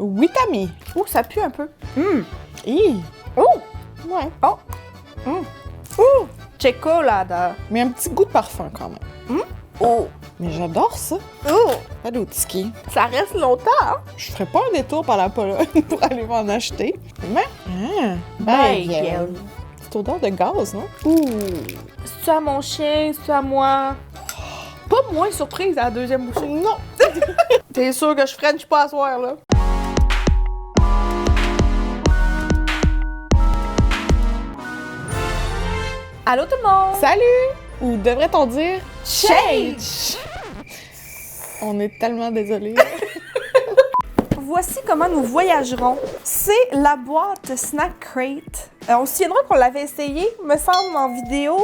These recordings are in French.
Witami. Ouh, ça pue un peu. Hi. Oh! Ouais. Oh! Ouh! Chocolada. Mais un petit goût de parfum quand même. Oh! Mais j'adore ça. Oh! Pas d'outski. Ça reste longtemps, hein? Je ferais pas un détour par la Pologne pour aller m'en acheter. Mais, Bagel. C'est odeur de gaz, non? Ouh! C'est-tu à mon chien? C'est-tu à moi? Pas moins surprise à la deuxième bouchée. Non. T'es sûr que je french pas à soir, là? Allô tout le monde! Salut! Ou devrait-on dire Change! On est tellement désolés. Voici comment nous voyagerons. C'est la boîte Snack Crate. On se souviendra qu'on l'avait essayé, me semble, en vidéo.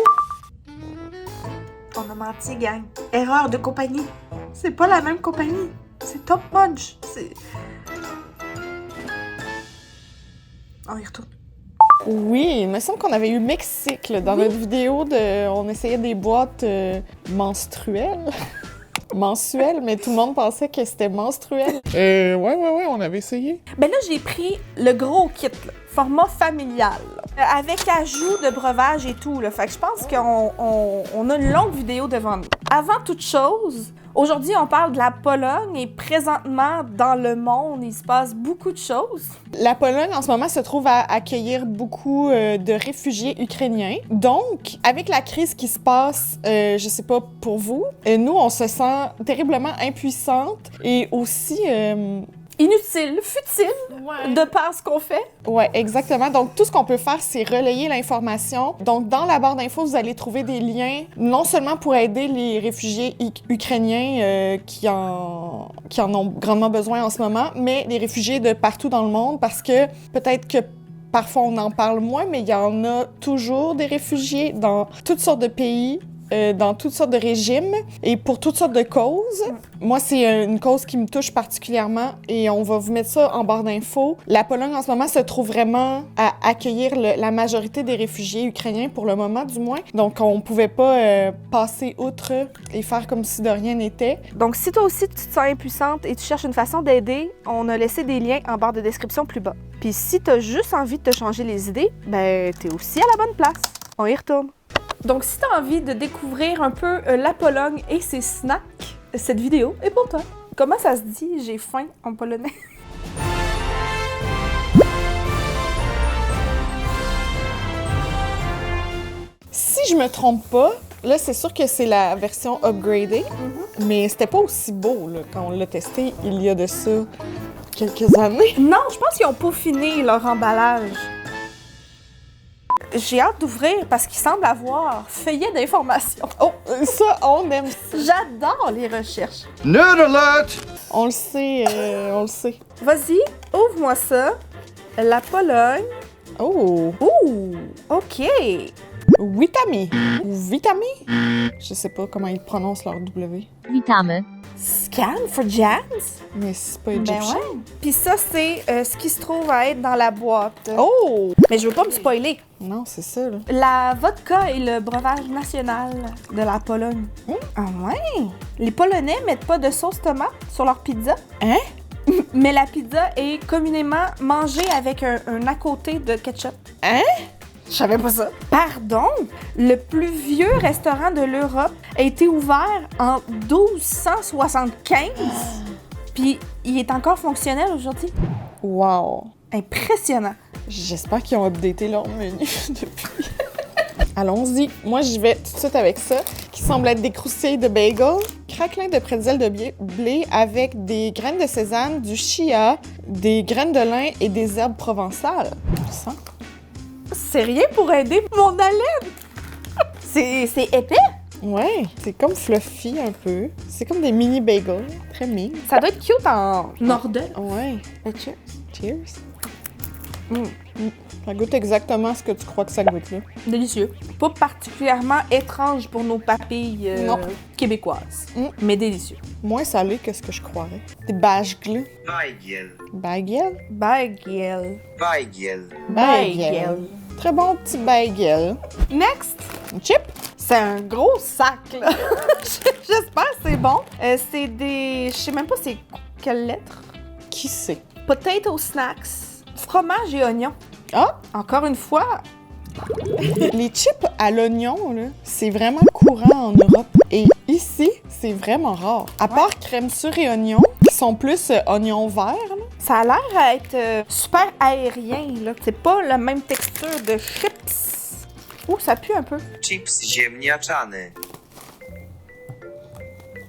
On a menti, gang. Erreur de compagnie. C'est pas la même compagnie. C'est Top Punch. C'est... On y retourne. Oui, il me semble qu'on avait eu Mexique là, dans notre vidéo on essayait des boîtes menstruelles. Mensuelles, mais tout le monde pensait que c'était menstruel. Ouais, on avait essayé. Ben là, j'ai pris le gros kit, là, format familial, là, avec ajout de breuvage et tout. Là. Fait que je pense qu'on a une longue vidéo devant nous. Avant toute chose, aujourd'hui, on parle de la Pologne et présentement, dans le monde, il se passe beaucoup de choses. La Pologne, en ce moment, se trouve à accueillir beaucoup de réfugiés ukrainiens. Donc, avec la crise qui se passe, je sais pas pour vous, nous, on se sent terriblement impuissante et aussi... Inutile, futile, de par ce qu'on fait. Ouais, exactement. Donc, tout ce qu'on peut faire, c'est relayer l'information. Donc, dans la barre d'infos, vous allez trouver des liens, non seulement pour aider les réfugiés ukrainiens qui en ont grandement besoin en ce moment, mais les réfugiés de partout dans le monde, parce que peut-être que parfois on en parle moins, mais il y en a toujours des réfugiés dans toutes sortes de pays, dans toutes sortes de régimes et pour toutes sortes de causes. Moi, c'est une cause qui me touche particulièrement et on va vous mettre ça en barre d'infos. La Pologne, en ce moment, se trouve vraiment à accueillir la majorité des réfugiés ukrainiens, pour le moment du moins. Donc, on pouvait pas passer outre et faire comme si de rien n'était. Donc, si toi aussi tu te sens impuissante et tu cherches une façon d'aider, on a laissé des liens en barre de description plus bas. Puis si t'as juste envie de te changer les idées, ben t'es aussi à la bonne place. On y retourne. Donc, si t'as envie de découvrir un peu la Pologne et ses snacks, cette vidéo est pour toi. Comment ça se dit « j'ai faim » en polonais? Si je me trompe pas, là, c'est sûr que c'est la version upgradée, mais c'était pas aussi beau là, quand on l'a testé il y a de ça quelques années. Non, je pense qu'ils ont peaufiné leur emballage. J'ai hâte d'ouvrir parce qu'il semble avoir feuillet d'informations. Oh, ça, on aime ça. J'adore les recherches. Nerd alert! On le sait, on le sait. Vas-y, ouvre-moi ça. La Pologne. Oh! Ouh, OK. Witami. Ou Vitami? Je sais pas comment ils prononcent leur W. Witamy. Scan for jams? Mais c'est pas Ben égyptien. ouais. Puis ça, c'est ce qui se trouve à être dans la boîte. Oh! Mais je veux pas me spoiler. Non, c'est ça, là. La vodka est le breuvage national de la Pologne. Ah ouais? Les Polonais mettent pas de sauce tomate sur leur pizza. Hein? Mais la pizza est communément mangée avec un à côté de ketchup. Hein? Je savais pas ça. Pardon? Le plus vieux restaurant de l'Europe a été ouvert en 1275. Puis il est encore fonctionnel aujourd'hui. Wow! Impressionnant. J'espère qu'ils ont updaté leur menu depuis. Allons-y. Moi, j'y vais tout de suite avec ça, qui semble être des croustilles de bagel, craquelin de pretzel de blé avec des graines de sésame, du chia, des graines de lin et des herbes provençales. Tu sens? C'est rien pour aider mon haleine. C'est épais. Ouais, c'est comme fluffy un peu. C'est comme des mini bagels, très mignon. Ça doit être cute en nordais. Ouais. Cheers. Cheers. Ça goûte exactement ce que tu crois que ça goûte, là. Délicieux. Pas particulièrement étrange pour nos papilles Non. québécoises, mais délicieux. Moins salé que ce que je croirais. Des bagels. Bagel. Bagel? Bagel. Bagel. Très bon petit bagel. Next! Une chip? C'est un gros sac, là. J'espère que c'est bon. C'est des... Je sais même pas c'est quelle lettre. Qui sait? potato snacks, fromage et oignons. Ah! Encore une fois, Les chips à l'oignon, là, c'est vraiment courant en Europe. Et ici, c'est vraiment rare. À part crème sûre et oignon, qui sont plus oignons verts, là. ça a l'air à être super aérien, là. C'est pas la même texture de chips. Ouh, ça pue un peu. Chips ziemniaczane.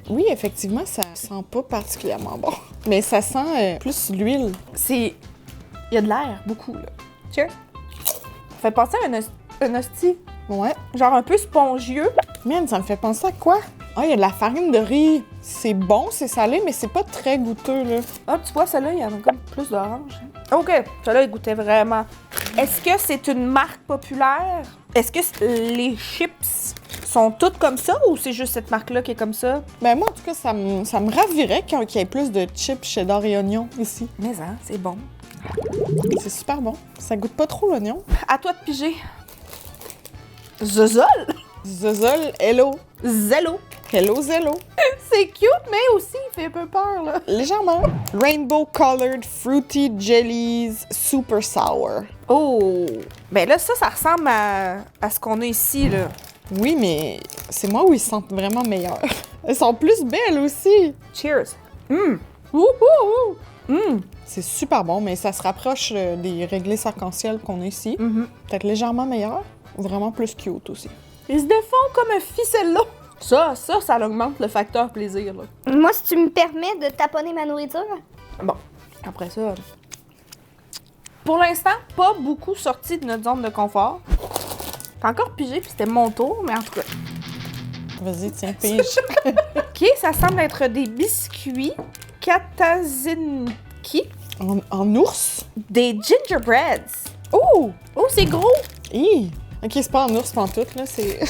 Oui, effectivement, ça sent pas particulièrement bon. Mais ça sent plus l'huile. C'est... Il y a de l'air, beaucoup, là. Cheers. Ça fait penser à un hostie, Ouais. genre un peu spongieux. Man, ça me fait penser à quoi? Ah, il y a de la farine de riz. C'est bon, c'est salé, mais c'est pas très goûteux, là. Ah, tu vois, celle-là, il y en a comme plus d'orange. OK, celle-là, il goûtait vraiment. Est-ce que c'est une marque populaire? Est-ce que les chips sont toutes comme ça ou c'est juste cette marque-là qui est comme ça? Ben moi, en tout cas, ça me ravirait qu'il y ait plus de chips cheddar et oignon ici. Mais hein, c'est bon. C'est super bon. Ça goûte pas trop l'oignon. À toi de piger. Zozol? Zozol, hello. Zello. Hello, Zello. C'est cute, mais aussi, il fait un peu peur, là. Légèrement. Rainbow Colored Fruity Jellies Super Sour. Oh! Ben là, ça ressemble à ce qu'on a ici, là. Oui, mais c'est moi où ils se sentent vraiment meilleurs. Elles sont plus belles aussi. Cheers! Hum! Wouhou! Hum! C'est super bon, mais ça se rapproche des réglisses arc-en-ciel qu'on a ici. Peut-être légèrement meilleur, ou vraiment plus cute aussi. Ils se défont comme un ficello. Ça augmente le facteur plaisir, là. Moi, si tu me permets de taponner ma nourriture. Bon, après ça... Pour l'instant, pas beaucoup sorti de notre zone de confort. T'as encore pigé, puis c'était mon tour, mais en tout cas... Vas-y, tiens, pige. OK, ça semble être des biscuits Katazinki, En ours? des gingerbreads. Oh! Oh, c'est gros! Hi! Ok, c'est pas en ours pantoute, là, c'est...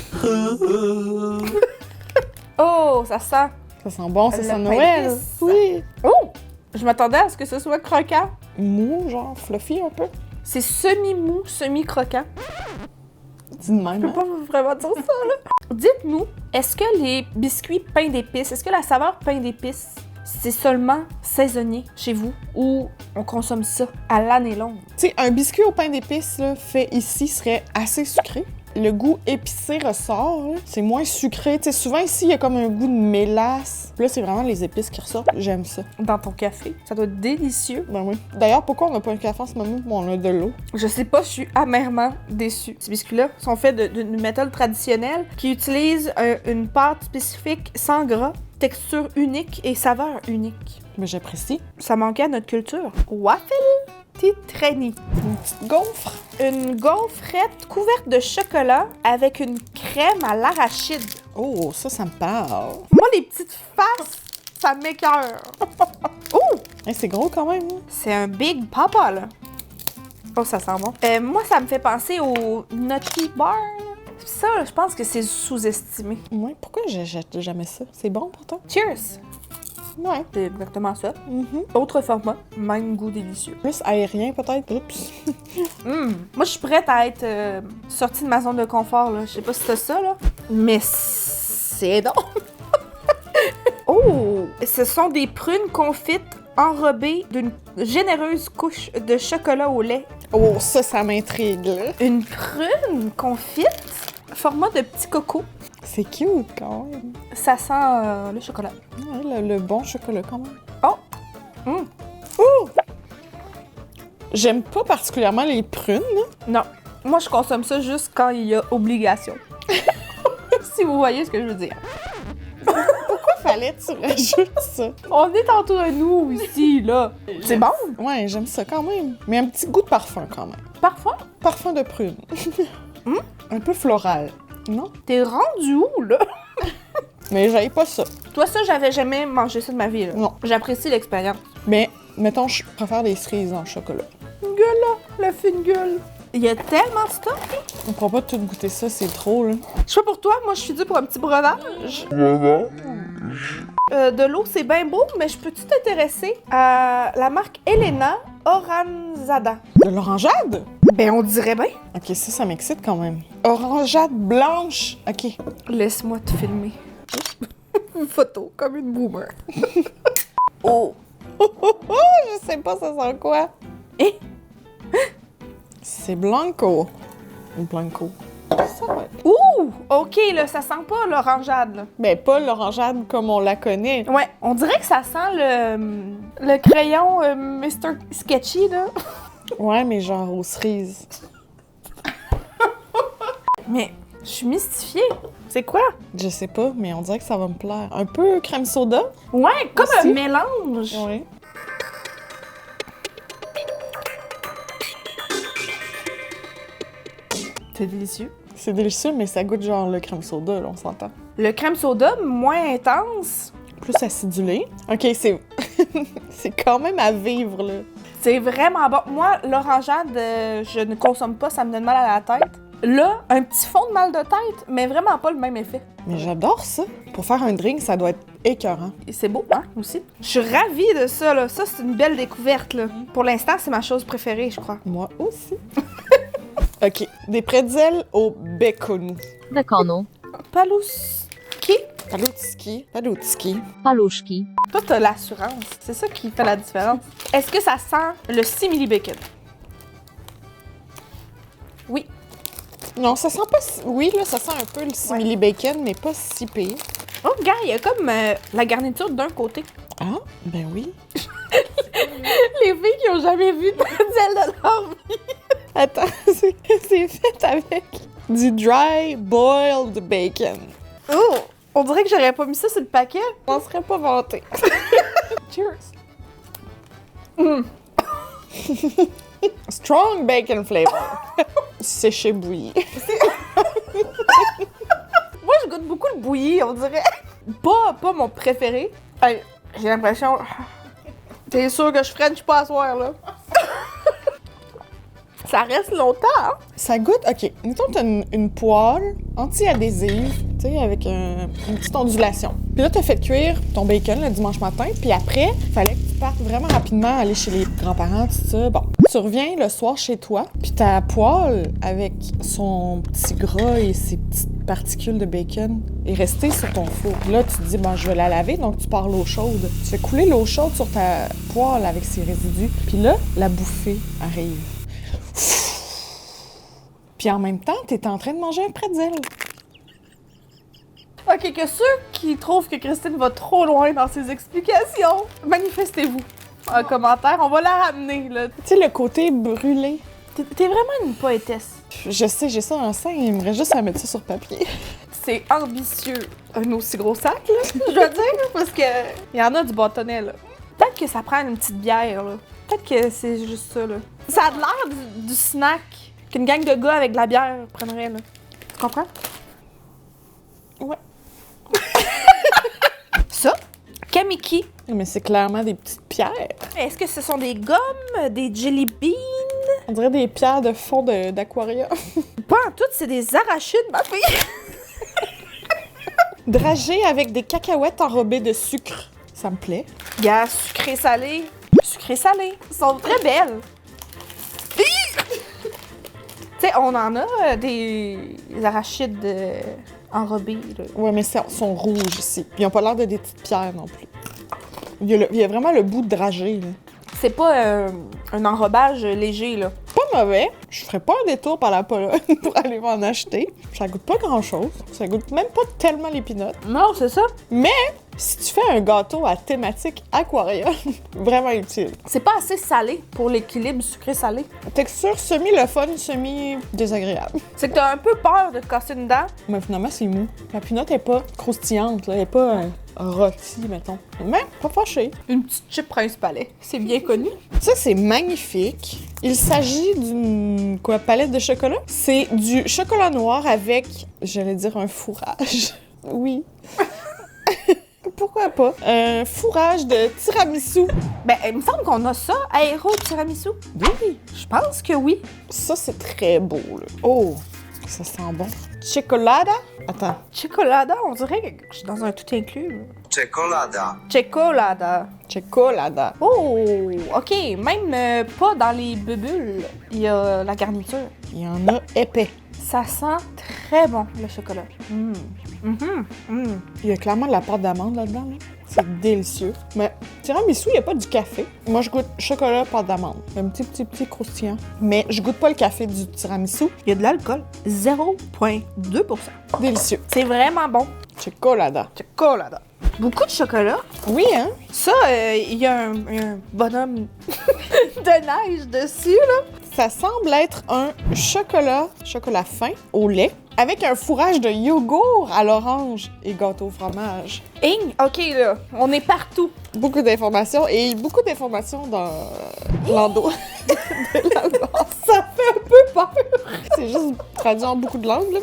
Oh, ça sent... Ça sent bon, ça Le sent pain Noël. d'épices. Oui. Oh! Je m'attendais à ce que ce soit croquant. Mou, genre, fluffy un peu. C'est semi-mou, semi-croquant. Dis de même. Je peux pas vraiment dire ça, là. Dites-nous, est-ce que les biscuits pain d'épices, est-ce que la saveur pain d'épices, c'est seulement saisonnier chez vous ou on consomme ça à l'année longue? Tu sais, un biscuit au pain d'épices, là, fait ici, serait assez sucré. Le goût épicé ressort, là. C'est moins sucré. Tu sais, souvent ici, il y a comme un goût de mélasse. Puis là, c'est vraiment les épices qui ressortent. J'aime ça. Dans ton café. Ça doit être délicieux. Ben oui. D'ailleurs, pourquoi on n'a pas un café en ce moment? Bon, on a de l'eau. Je sais pas, je suis amèrement déçue. Ces biscuits-là sont faits d'une méthode traditionnelle qui utilise une pâte spécifique sans gras, texture unique et saveur unique. Mais j'apprécie. Ça manquait à notre culture. Waffle Titreni. Une petite gaufre. Une gaufrette couverte de chocolat avec une crème à l'arachide. Oh, ça me parle. Moi, les petites faces, ça m'écoeure. Oh! Hey, c'est gros quand même. Hein? C'est un Big Papa, là. Oh, ça sent bon. Moi, ça me fait penser au Nutty Bar. Ça, là, je pense que c'est sous-estimé. Ouais, pourquoi j'achète jamais ça? C'est bon pourtant? Cheers! Ouais. C'est exactement ça. Mm-hmm. Autre format, même goût délicieux. Plus aérien peut-être. Oups. Moi, je suis prête à être sortie de ma zone de confort, là. Je sais pas si c'est ça, là. Mais c'est donc. Oh! Ce sont des prunes confites enrobées d'une généreuse couche de chocolat au lait. Oh, ça m'intrigue, là. Une prune confite, format de petit coco. C'est cute quand même. Ça sent le chocolat. Ouais, le bon chocolat quand même. Oh! Mm. Ouh! J'aime pas particulièrement les prunes. Non. Moi, je consomme ça juste quand il y a obligation. Si vous voyez ce que je veux dire. Pourquoi fallait que tu rajoutes ça? On est entre nous ici, là. C'est bon? Ouais, j'aime ça quand même. Mais un petit goût de parfum quand même. Parfois. Parfum de prune. Un peu floral. Non? T'es rendu où, là? Mais j'aille pas ça. Toi, ça, j'avais jamais mangé ça de ma vie, là. Non. J'apprécie l'expérience. Mais, mettons, je préfère les cerises en chocolat. Gueule, là. La fine gueule. Il y a tellement de stuff. On pourra pas tout goûter ça, c'est trop, là. Je sais pas pour toi, moi, je suis due pour un petit breuvage. De l'eau, c'est bien beau, mais je peux-tu t'intéresser à la marque Elena Oranzada? De l'orangeade? Ben, on dirait bien. Ok, ça m'excite quand même. Orangeade blanche. Ok. Laisse-moi te filmer. Une photo, comme une boomer. Oh! Je sais pas ça sent quoi. Eh? C'est Blanco. Ou Blanco. Ça, ouais. Ouh! OK, là, ça sent pas l'orangeade, là. Ben, pas l'orangeade comme on la connaît. Ouais, on dirait que ça sent le crayon Mr. Sketchy, là. Ouais, mais genre aux cerises. Mais je suis mystifiée. C'est quoi? Je sais pas, mais on dirait que ça va me plaire. Un peu crème soda. Ouais, comme Aussi. un mélange. Ouais. C'est délicieux. C'est délicieux, mais ça goûte genre le crème soda, là, on s'entend. Le crème soda, moins intense. Plus acidulé. OK, c'est... c'est quand même à vivre, là. C'est vraiment bon. Moi, l'orangeade, je ne consomme pas, ça me donne mal à la tête. Là, un petit fond de mal de tête, mais vraiment pas le même effet. Mais j'adore ça. Pour faire un drink, ça doit être écœurant. Et c'est beau, hein, aussi. Je suis ravie de ça, là. Ça, c'est une belle découverte, là. Pour l'instant, c'est ma chose préférée, je crois. Moi aussi. OK. Des pretzels au bacon. Bekonu, Palouski. Palutski. Palutski. paluszki, Toi, t'as l'assurance. C'est ça qui fait la différence. Est-ce que ça sent le simili bacon? Oui. Non, ça sent pas... Oui, là, ça sent un peu le simili bacon, mais pas si pire. Oh, gars, il y a comme la garniture d'un côté. Ah, ben oui. Les filles qui ont jamais vu de pretzel de leur vie. Attends, c'est fait avec du dry boiled bacon. Oh! On dirait que j'aurais pas mis ça sur le paquet. On serait pas vanté. Cheers! Strong bacon flavor. Séché bouilli. Moi, je goûte beaucoup le bouilli, on dirait. Pas mon préféré. Hey, j'ai l'impression... T'es sûr que je french pas à soir, là? Ça reste longtemps, hein? Ça goûte, OK, mettons que t'as une poêle anti-adhésive, tu sais, avec une petite ondulation. Puis là, t'as fait cuire ton bacon le dimanche matin, puis après, fallait que tu partes vraiment rapidement aller chez les grands-parents, tout ça. Bon, tu reviens le soir chez toi, puis ta poêle, avec son petit gras et ses petites particules de bacon, est restée sur ton four. Là, tu te dis, bon, je vais la laver, donc tu pars l'eau chaude. Tu fais couler l'eau chaude sur ta poêle avec ses résidus, puis là, la bouffée arrive. Puis en même temps, t'es en train de manger un pretzel. OK, que ceux qui trouvent que Christine va trop loin dans ses explications, manifestez-vous en commentaire. On va la ramener, là. Tu sais, le côté brûlé. T'es vraiment une poétesse. Je sais, j'ai ça en scène, il aimerait juste à mettre ça sur papier. C'est ambitieux. Un aussi gros sac, là, je dois dire, parce que il y en a du bâtonnet, là. Peut-être que ça prend une petite bière, là. Peut-être que c'est juste ça, là. Ça a l'air du snack qu'une gang de gars avec de la bière prendrait, là. Tu comprends? Ouais. Ça? Kamiki. Mais c'est clairement des petites pierres. Est-ce que ce sont des gommes, des jelly beans? On dirait des pierres de fond d'aquarium. Pas en tout, c'est des arachides, ma fille. Dragées avec des cacahuètes enrobées de sucre. Ça me plaît. Gars, sucré-salé. Sucré-salé. Ils sont très belles. Tu sais, on en a des arachides enrobés, là. Ouais, mais ils sont rouges ici. Puis ils ont pas l'air de des petites pierres non plus. Il y a vraiment le bout de dragée, là. C'est pas un enrobage léger, là. Pas mauvais. Je ferais pas un détour par la Pologne pour aller m'en acheter. Ça goûte pas grand-chose. Ça goûte même pas tellement l'épinote. Non, c'est ça. Si tu fais un gâteau à thématique aquarium, vraiment utile. C'est pas assez salé pour l'équilibre sucré-salé. Texture semi-le fun, semi-désagréable. C'est que t'as un peu peur de te casser une dent. Mais finalement, c'est mou. La pinotte est pas croustillante, là. Elle est pas rôtie, mettons. Mais pas fâchée. Une petite chip Prince Palais. C'est bien connu. Ça, c'est magnifique. Il s'agit d'une palette de chocolat. C'est du chocolat noir avec, j'allais dire, un fourrage. Oui. Pourquoi pas? Un fourrage de tiramisu. Ben, il me semble qu'on a ça, aéro tiramisu. Oui. Je pense que oui. Ça, c'est très beau, là. Oh, ça sent bon. Chocolada? Attends. Chocolada, on dirait que je suis dans un tout inclus. Czekolada. Chocolada. Chocolada. Oh, OK. Même pas dans les bulles, il y a la garniture. Il y en a épais. Ça sent très bon, le chocolat. Il y a clairement de la pâte d'amande là-dedans, là. C'est délicieux. Mais tiramisu, il n'y a pas du café. Moi, je goûte chocolat, pâte d'amande. Un petit croustillant. Mais je goûte pas le café du tiramisu. Il y a de l'alcool. 0,2%. Délicieux. C'est vraiment bon. Chocolada. Chocolat. Beaucoup de chocolat. Oui, hein? Ça, il y a un bonhomme de neige dessus, là. Ça semble être un chocolat fin au lait, avec un fourrage de yogourt à l'orange et gâteau au fromage. OK, là, on est partout. Beaucoup d'informations et beaucoup d'informations dans l'endo de la base. Ça fait un peu peur. C'est juste traduit en beaucoup de langues, là,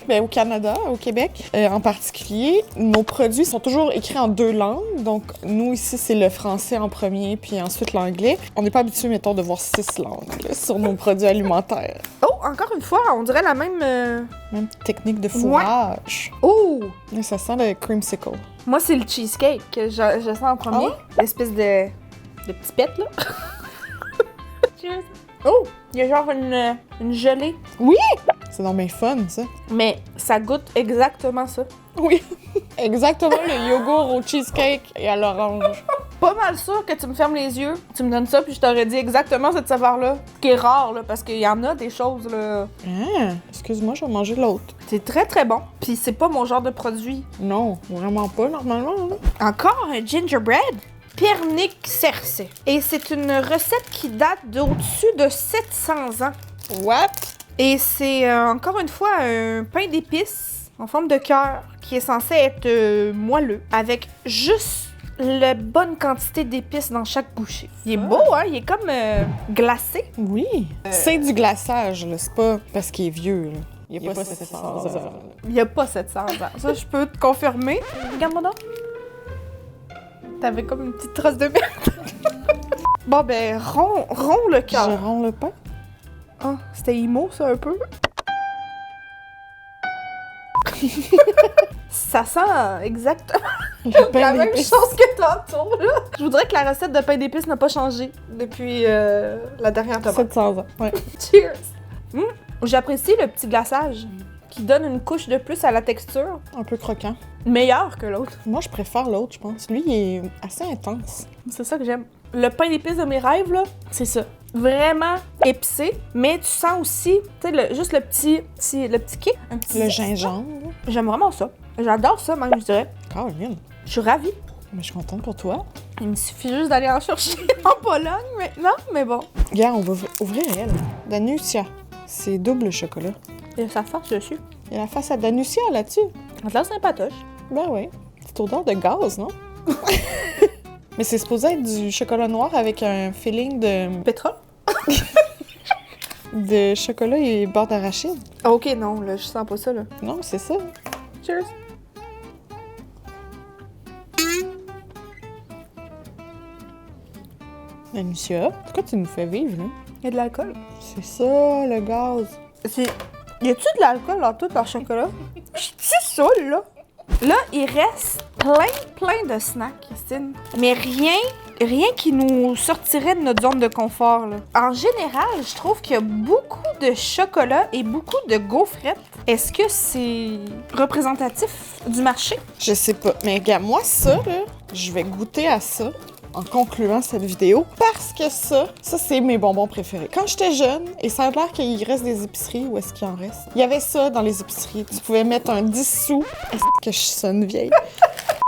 mais au Canada, au Québec en particulier, nos produits sont toujours écrits en 2 langues. Donc, nous, ici, c'est le français en premier, puis ensuite l'anglais. On n'est pas habitué, mettons, de voir 6 langues là, sur nos produits alimentaires. Oh, encore une fois, on dirait la même... Même technique de fourrage. Oh! Ouais. Ça sent le creamsicle. Moi, c'est le cheesecake que je sens en premier. Ah ouais? L'espèce de petit pet, là. Cheers. Oh! Il y a genre une gelée. Oui! C'est donc bien fun, ça. Mais ça goûte exactement ça. Oui, exactement le yogourt au cheesecake et à l'orange. Pas mal sûr que tu me fermes les yeux, tu me donnes ça, puis je t'aurais dit exactement cette saveur-là. Ce qui est rare, là, parce qu'il y en a des choses, là. Ah, excuse-moi, je vais manger l'autre. C'est très, très bon. Puis c'est pas mon genre de produit. Non, vraiment pas, normalement. Hein? Encore un gingerbread? Piernic Cerce. Et c'est une recette qui date d'au-dessus de 700 ans. What? Et c'est encore une fois un pain d'épices en forme de cœur qui est censé être moelleux, avec juste la bonne quantité d'épices dans chaque bouchée. Il est beau, hein? Il est comme glacé. Oui. C'est du glaçage, là. C'est pas parce qu'il est vieux, là. Il n'y a pas 700 ans. Il n'y a pas 700 ans. Ça, je peux te confirmer. Regarde-moi donc. T'avais comme une petite trace de merde. Bon, ben, rond le cœur. Je romps le pain. Ah, c'était emo, ça, un peu. Ça sent exactement Le pain la même d'épices. chose que tantôt, là. Je voudrais que la recette de pain d'épices n'a pas changé depuis la dernière tomate. 700 ans, ouais. Cheers! J'apprécie le petit glaçage qui donne une couche de plus à la texture. Un peu croquant. Meilleur que l'autre. Moi, je préfère l'autre, je pense. Lui, il est assez intense. C'est ça que j'aime. Le pain d'épices de mes rêves, là, c'est ça. Vraiment épicé, mais tu sens aussi, tu sais, juste le petit kick. Un petit Le gingembre. J'aime vraiment ça. J'adore ça, même, je dirais. Caroline. Je suis ravie. Mais je suis contente pour toi. Il me suffit juste d'aller en chercher en Pologne maintenant, mais bon. Regarde, on va ouvrir elle. Danusia. C'est double chocolat. Il y a sa face dessus. Il y a la face à Danusia là-dessus. On te laisse un patoche. Ben oui. C'est odeur de gaz, non? Mais c'est supposé être du chocolat noir avec un feeling Pétrole? de chocolat et beurre d'arachide. Ok, non, là, je sens pas ça, là. Non, c'est ça. Cheers! Danusia, pourquoi tu nous fais vivre, là? Il y a de l'alcool. C'est ça, le gaz. Y a-tu de l'alcool dans tout leur chocolat? Je suis saoule, là. Là, il reste plein de snacks, Christine. Mais rien qui nous sortirait de notre zone de confort, là. En général, je trouve qu'il y a beaucoup de chocolat et beaucoup de gaufrettes. Est-ce que c'est représentatif du marché? Je sais pas. Mais regarde, moi, ça, là, je vais goûter à ça en concluant cette vidéo parce que ça c'est mes bonbons préférés. Quand j'étais jeune, et ça a l'air qu'il reste des épiceries, où est-ce qu'il en reste? Il y avait ça dans les épiceries. Tu pouvais mettre un 10 sous. Est-ce que je sonne vieille?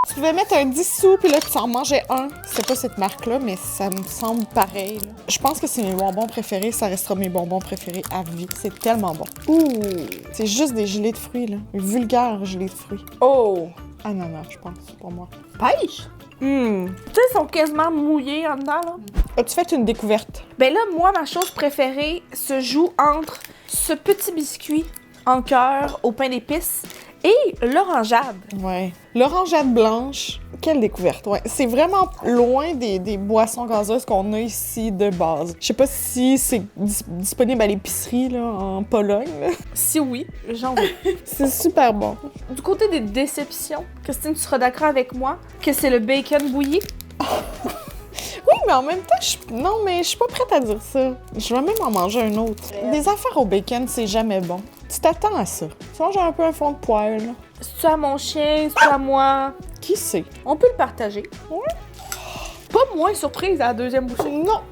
Tu pouvais mettre un 10 sous, puis là, tu en mangeais un. C'est pas cette marque-là, mais ça me semble pareil, là. Je pense que c'est mes bonbons préférés. Ça restera mes bonbons préférés à vie. C'est tellement bon. Ouh! C'est juste des gelées de fruits, là. Vulgaires gelées de fruits. Oh! Ananas, je pense, pour moi. Pêche? Tu sais, ils sont quasiment mouillés en dedans, là. As-tu fait une découverte? Ben là, moi, ma chose préférée se joue entre ce petit biscuit en cœur au pain d'épices et l'orangeade. Ouais. L'orangeade blanche, quelle découverte, ouais. C'est vraiment loin des boissons gazeuses qu'on a ici de base. Je sais pas si c'est disponible à l'épicerie, là, en Pologne, là. Si oui, j'en veux. C'est super bon. Du côté des déceptions, Christine, tu seras d'accord avec moi que c'est le bacon bouilli? Oui, mais en même temps, non, mais je suis pas prête à dire ça. Je vais même en manger un autre. Des affaires au bacon, c'est jamais bon. Tu t'attends à ça. Tu manges un peu un fond de poêle, là. C'est-tu à mon chien? C'est-tu à moi? Qui sait? On peut le partager. Pas moins surprise à la deuxième bouchée. Non!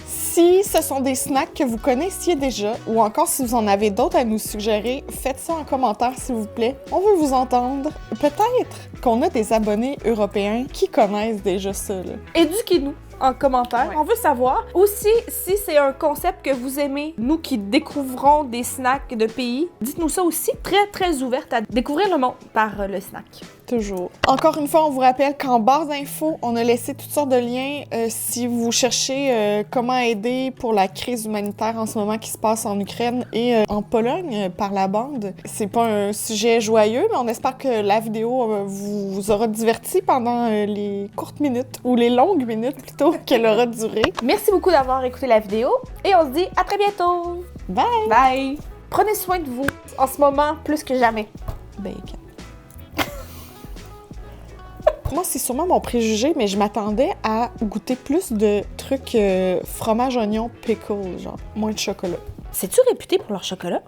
Si ce sont des snacks que vous connaissiez déjà, ou encore si vous en avez d'autres à nous suggérer, faites ça en commentaire s'il vous plaît. On veut vous entendre. Peut-être qu'on a des abonnés européens qui connaissent déjà ça, là. Éduquez-nous en commentaire. Ouais. On veut savoir. Aussi, si c'est un concept que vous aimez, nous qui découvrons des snacks de pays, dites-nous ça aussi. Très, très ouverte à découvrir le monde par le snack. Toujours. Encore une fois, on vous rappelle qu'en barre d'infos, on a laissé toutes sortes de liens si vous cherchez comment aider pour la crise humanitaire en ce moment qui se passe en Ukraine et en Pologne par la bande. C'est pas un sujet joyeux, mais on espère que la vidéo vous aura diverti pendant les courtes minutes, ou les longues minutes plutôt, qu'elle aura duré. Merci beaucoup d'avoir écouté la vidéo et on se dit à très bientôt. Bye! Bye! Prenez soin de vous en ce moment plus que jamais. Bacon. Moi, c'est sûrement mon préjugé, mais je m'attendais à goûter plus de trucs fromage, oignon, pickle, genre moins de chocolat. C'est-tu réputé pour leur chocolat?